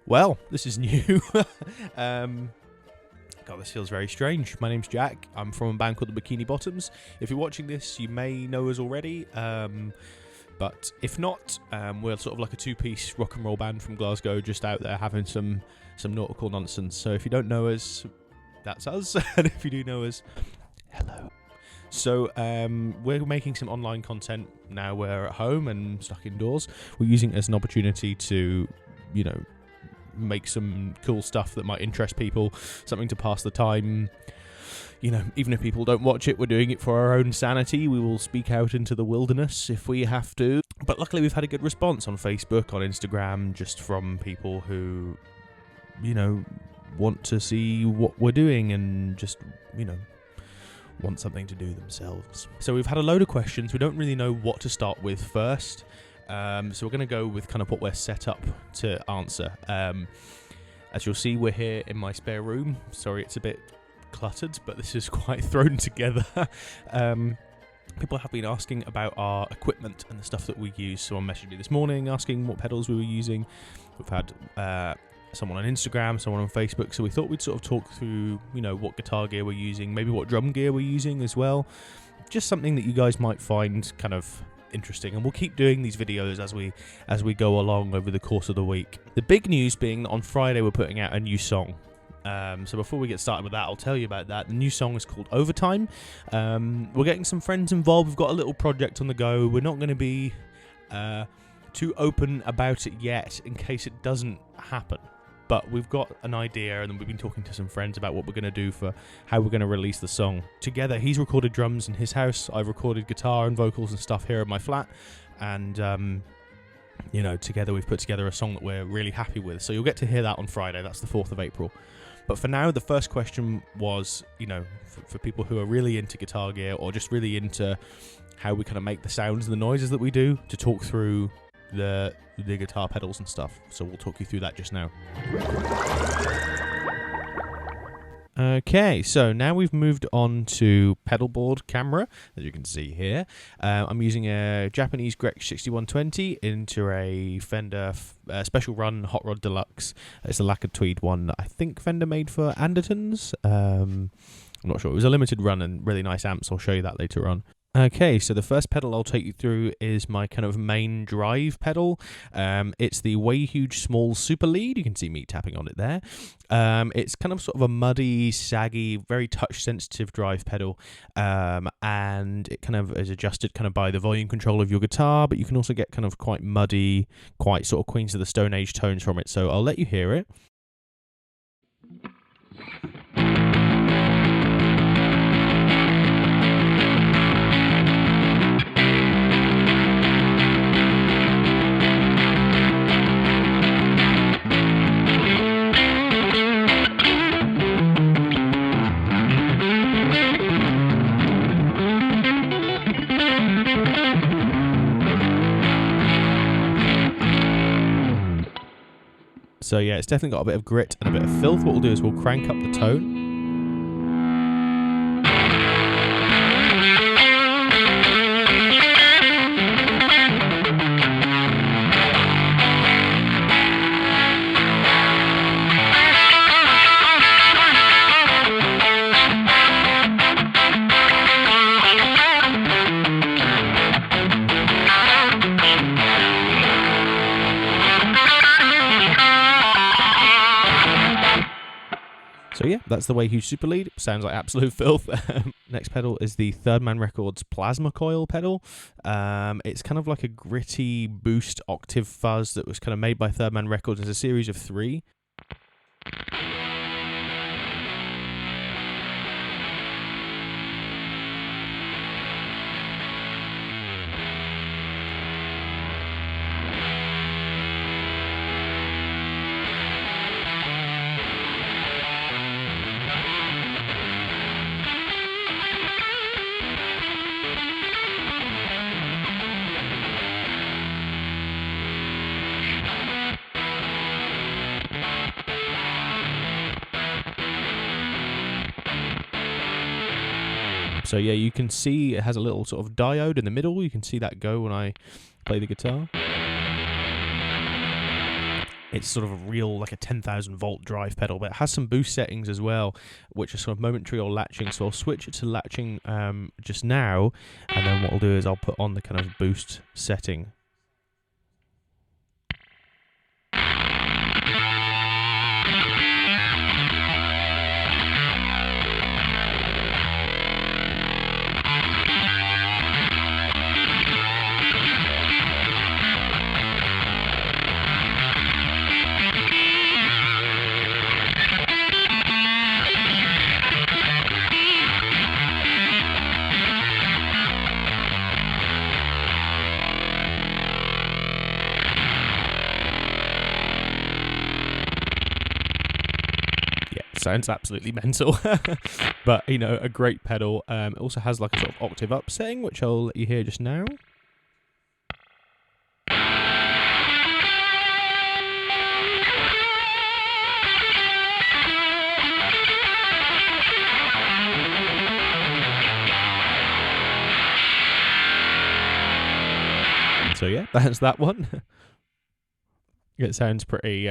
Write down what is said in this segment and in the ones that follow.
Well, this is new. God, this feels very strange. My name's Jack. I'm from a band called the Bikini Bottoms. If you're watching this, you may know us already. But if not, we're sort of like a two-piece rock and roll band from Glasgow, just out there having some nautical nonsense. So if you don't know us, that's us. And if you do know us, hello. So we're making some online content now. We're at home and stuck indoors. We're using it as an opportunity to, make some cool stuff that might interest people, something to pass the time. Even if people don't watch it, we're doing it for our own sanity. We will speak out into the wilderness if we have to. But luckily we've had a good response on Facebook, on Instagram, just from people who, want to see what we're doing and just, want something to do themselves. So we've had a load of questions. We don't really know what to start with first. So we're going to go with kind of what we're set up to answer. As you'll see, we're here in my spare room. Sorry, it's a bit cluttered, but this is quite thrown together. People have been asking about our equipment and the stuff that we use. Someone messaged me this morning asking what pedals we were using. We've had someone on Instagram, someone on Facebook, so we thought we'd sort of talk through, what guitar gear we're using, maybe what drum gear we're using as well. Just something that you guys might find kind of interesting, and we'll keep doing these videos as we go along over the course of the week. The big news being that on Friday we're putting out a new song. So before we get started with that, I'll tell you about that. The new song is called Overtime. We're getting some friends involved. We've got a little project on the go. We're not going to be too open about it yet in case it doesn't happen. But we've got an idea, and we've been talking to some friends about what we're going to do for how we're going to release the song. Together, he's recorded drums in his house. I've recorded guitar and vocals and stuff here in my flat. And, together we've put together a song that we're really happy with. So you'll get to hear that on Friday. That's the 4th of April. But for now, the first question was, for people who are really into guitar gear or just really into how we kind of make the sounds and the noises that we do, to talk through the guitar pedals and stuff. So we'll talk you through that just now. Okay, so now we've moved on to Pedalboard camera, as you can see here. I'm using a Japanese Gretsch 6120 into a Fender Special Run Hot Rod Deluxe. It's a lacquered tweed one that I think Fender made for Andertons. I'm not sure. It was a limited run and really nice amps. I'll show you that later on. Okay, so the first pedal I'll take you through is my kind of main drive pedal. It's the Way Huge Small Super Lead. You can see me tapping on it there. It's kind of sort of a muddy, saggy, very touch-sensitive drive pedal, and it kind of is adjusted kind of by the volume control of your guitar, but you can also get kind of quite muddy, quite sort of Queens of the Stone Age tones from it. So I'll let you hear it. So yeah, it's definitely got a bit of grit and a bit of filth. What we'll do is we'll crank up the tone. So yeah, that's the Way Huge Super Lead. Sounds like absolute filth. Next pedal is the Third Man Records Plasma Coil pedal. It's kind of like a gritty boost octave fuzz that was kind of made by Third Man Records as a series of 3. So yeah, you can see it has a little sort of diode in the middle. You can see that go when I play the guitar. It's sort of a real, like a 10,000 volt drive pedal, but it has some boost settings as well, which are sort of momentary or latching. So I'll switch it to latching just now, and then what I'll do is I'll put on the kind of boost setting. Sounds absolutely mental, but you know, a great pedal. It also has like a sort of octave up setting, which I'll let you hear just now. So yeah, that's that one. It sounds pretty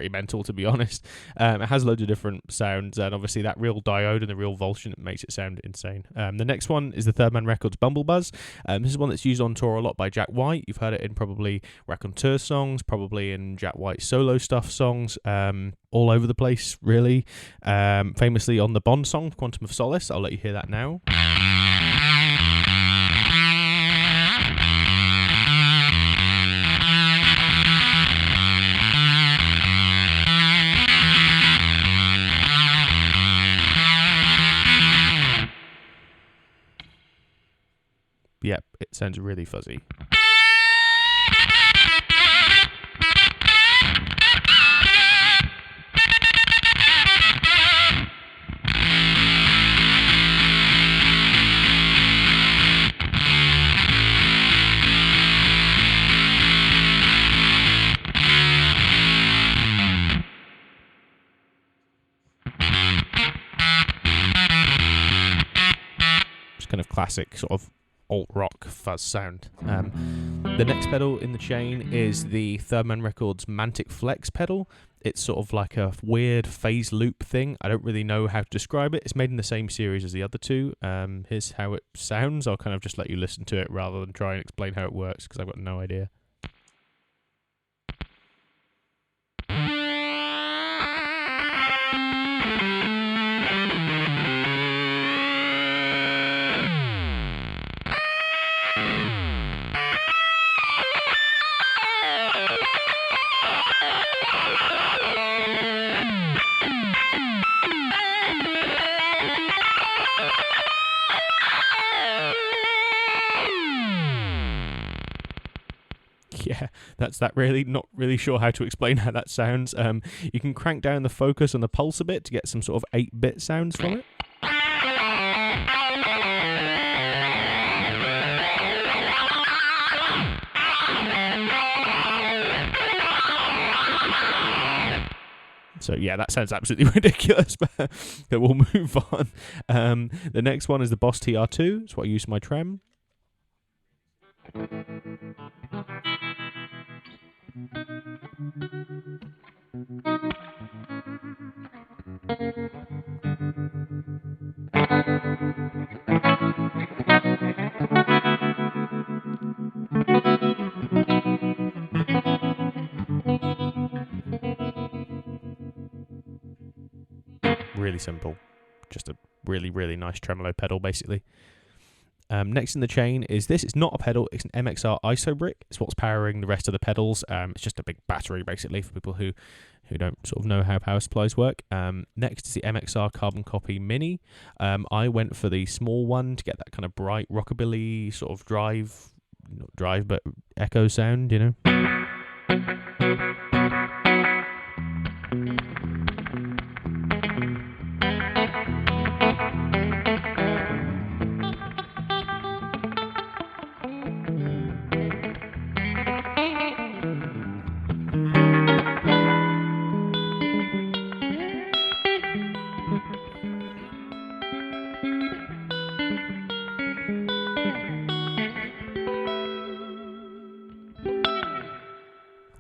mental, to be honest. It has loads of different sounds, and obviously that real diode and the real Vulsion makes it sound insane. The next one is the Third Man Records Bumblebuzz. This is one that's used on tour a lot by Jack White. You've heard it in probably Raconteur songs, probably in Jack White's solo stuff songs, all over the place, really. Famously on the Bond song, Quantum of Solace. I'll let you hear that now. Yep, it sounds really fuzzy. Just kind of classic sort of alt-rock fuzz sound. The next pedal in the chain is the Third Man Records Mantic Flex pedal. It's sort of like a weird phase loop thing. I don't really know how to describe it. It's made in the same series as the other two. Here's how it sounds. I'll kind of just let you listen to it rather than try and explain how it works, because I've got no idea. Yeah, that's that really. Not really sure how to explain how that sounds. You can crank down the focus and the pulse a bit to get some sort of 8-bit sounds from it. So yeah, that sounds absolutely ridiculous, but we'll move on. The next one is the Boss TR2. It's what I use for my trem. Really simple. Just a really, really nice tremolo pedal, basically. Next in the chain is this. It's not a pedal, it's an MXR ISO brick. It's what's powering the rest of the pedals. It's just a big battery, basically, for people who don't sort of know how power supplies work. Next is the MXR Carbon Copy Mini. I went for the small one to get that kind of bright rockabilly sort of not drive, but echo sound, you know.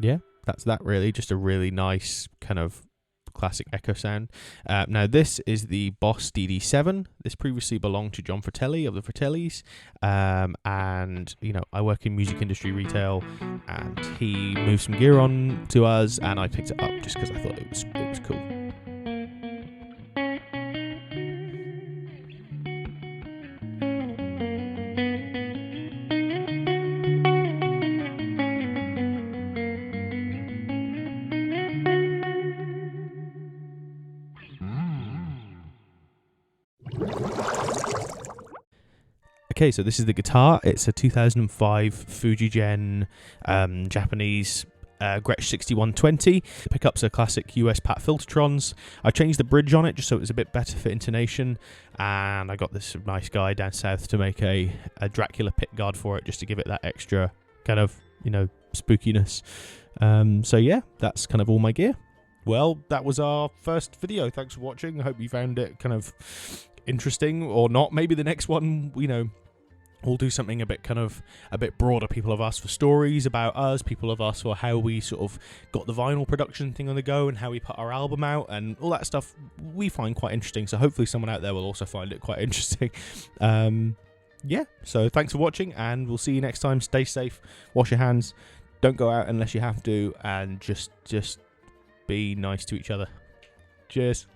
Yeah, that's that really. Just a really nice kind of classic echo sound. Now this is the Boss DD7. This previously belonged to John Fratelli of the Fratellis, and you know, I work in music industry retail, and he moved some gear on to us, and I picked it up just because I thought it was cool. Okay, so this is the guitar. It's a 2005 Fujigen Japanese Gretsch 6120. The pickups are classic US Pat Filtertrons. I changed the bridge on it just so it was a bit better for intonation, and I got this nice guy down south to make a Dracula pick guard for it, just to give it that extra kind of, you know, spookiness. So yeah, that's kind of all my gear. Well, that was our first video. Thanks for watching. I hope you found it kind of interesting, or not. Maybe the next one, you know, we'll do something a bit broader. People have asked for stories about us. People have asked for how we sort of got the vinyl production thing on the go and how we put our album out and all that stuff. We find quite interesting. So hopefully someone out there will also find it quite interesting. Yeah. So thanks for watching, and we'll see you next time. Stay safe. Wash your hands. Don't go out unless you have to, and just be nice to each other. Cheers.